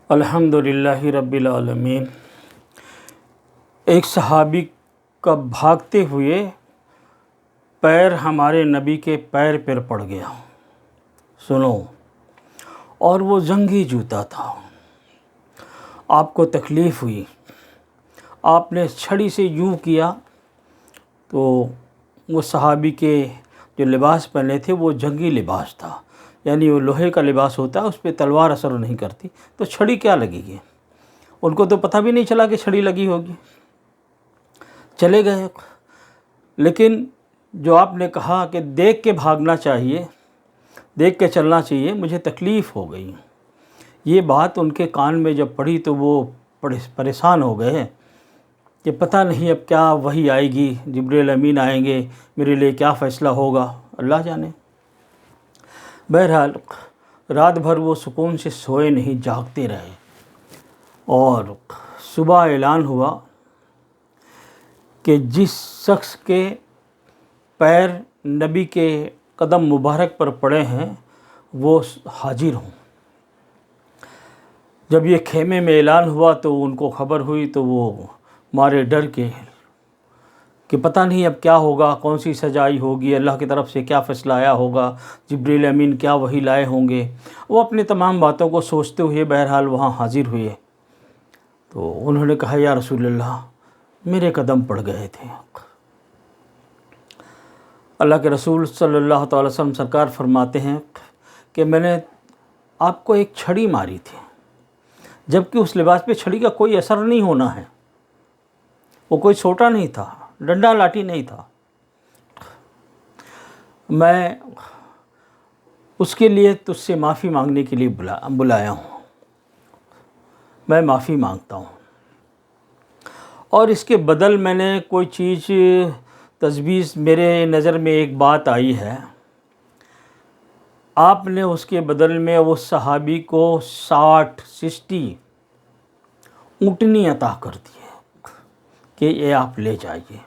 الحمدللہ رب العالمین۔ ایک صحابی کا بھاگتے ہوئے پیر ہمارے نبی کے پیر پر پڑ گیا، سنو، اور وہ زنگی جوتا تھا۔ آپ کو تکلیف ہوئی، آپ نے چھڑی سے یوں کیا تو وہ صحابی کے جو لباس پہنے تھے وہ جنگی لباس تھا، یعنی وہ لوہے کا لباس ہوتا ہے، اس پہ تلوار اثر نہیں کرتی، تو چھڑی کیا لگے گی؟ ان کو تو پتہ بھی نہیں چلا کہ چھڑی لگی ہوگی، چلے گئے۔ لیکن جو آپ نے کہا کہ دیکھ کے بھاگنا چاہیے، دیکھ کے چلنا چاہیے، مجھے تکلیف ہو گئی، یہ بات ان کے کان میں جب پڑی تو وہ پریشان ہو گئے کہ پتہ نہیں اب کیا وحی آئے گی، جبریل امین آئیں گے، میرے لیے کیا فیصلہ ہوگا، اللہ جانے۔ بہرحال رات بھر وہ سکون سے سوئے نہیں، جاگتے رہے، اور صبح اعلان ہوا کہ جس شخص کے پیر نبی کے قدم مبارک پر پڑے ہیں وہ حاضر ہوں۔ جب یہ خیمے میں اعلان ہوا تو ان کو خبر ہوئی تو وہ مارے ڈر کے کہ پتہ نہیں اب کیا ہوگا، کون سی سزائی ہوگی، اللہ کی طرف سے کیا فیصلہ آیا ہوگا، جبریل امین کیا وحی لائے ہوں گے۔ وہ اپنی تمام باتوں کو سوچتے ہوئے بہرحال وہاں حاضر ہوئے، تو انہوں نے کہا یا رسول اللہ میرے قدم پڑ گئے تھے۔ اللہ کے رسول صلی اللہ تعالی وسلم سرکار فرماتے ہیں کہ میں نے آپ کو ایک چھڑی ماری تھی، جبکہ اس لباس پہ چھڑی کا کوئی اثر نہیں ہونا ہے، وہ کوئی چھوٹا نہیں تھا، ڈنڈا لاٹھی نہیں تھا۔ میں اس کے لیے تجھ سے معافی مانگنے کے لیے بلایا ہوں، میں معافی مانگتا ہوں، اور اس کے بدل میں نے کوئی چیز تجویز، میرے نظر میں ایک بات آئی ہے، آپ نے اس کے بدل میں اس صحابی کو 60 اونٹنی عطا کر دی کہ یہ آپ لے جائیے،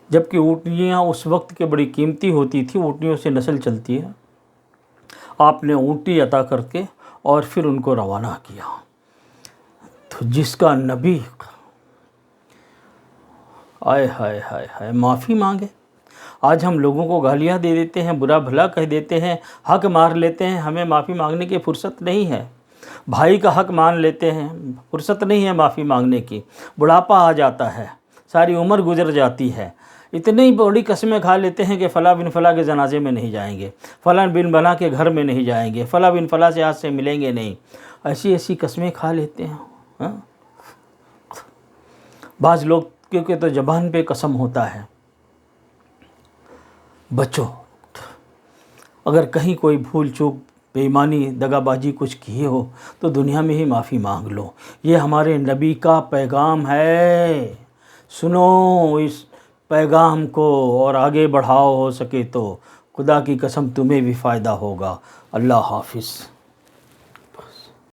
جبکہ اونٹنیاں اس وقت کے بڑی قیمتی ہوتی تھی، اونٹنیوں سے نسل چلتی ہے۔ آپ نے اونٹی عطا کر کے اور پھر ان کو روانہ کیا۔ تو جس کا نبی آئے ہائے ہائے ہائے معافی مانگے، آج ہم لوگوں کو گالیاں دے دیتے ہیں، برا بھلا کہہ دیتے ہیں، حق مار لیتے ہیں، ہمیں معافی مانگنے کی فرصت نہیں ہے۔ بھائی کا حق مان لیتے ہیں، فرصت نہیں ہے معافی مانگنے کی، بڑھاپا آ جاتا ہے، ساری عمر گزر جاتی ہے، اتنی بڑی قسمیں کھا لیتے ہیں کہ فلاں بن فلاں کے جنازے میں نہیں جائیں گے، فلاں بن فلاں کے گھر میں نہیں جائیں گے، فلاں بن فلاں سے آج سے ملیں گے نہیں، ایسی قسمیں کھا لیتے ہیں۔ بعض لوگ کیونکہ تو زبان پہ قسم ہوتا ہے۔ بچو، اگر کہیں کوئی بھول چوک، بے ایمانی، دغا بازی کچھ کیے ہو تو دنیا میں ہی معافی مانگ لو، یہ ہمارے نبی کا پیغام ہے، سنو اس پیغام کو اور آگے بڑھاؤ، ہو سکے تو خدا کی قسم تمہیں بھی فائدہ ہوگا۔ اللہ حافظ۔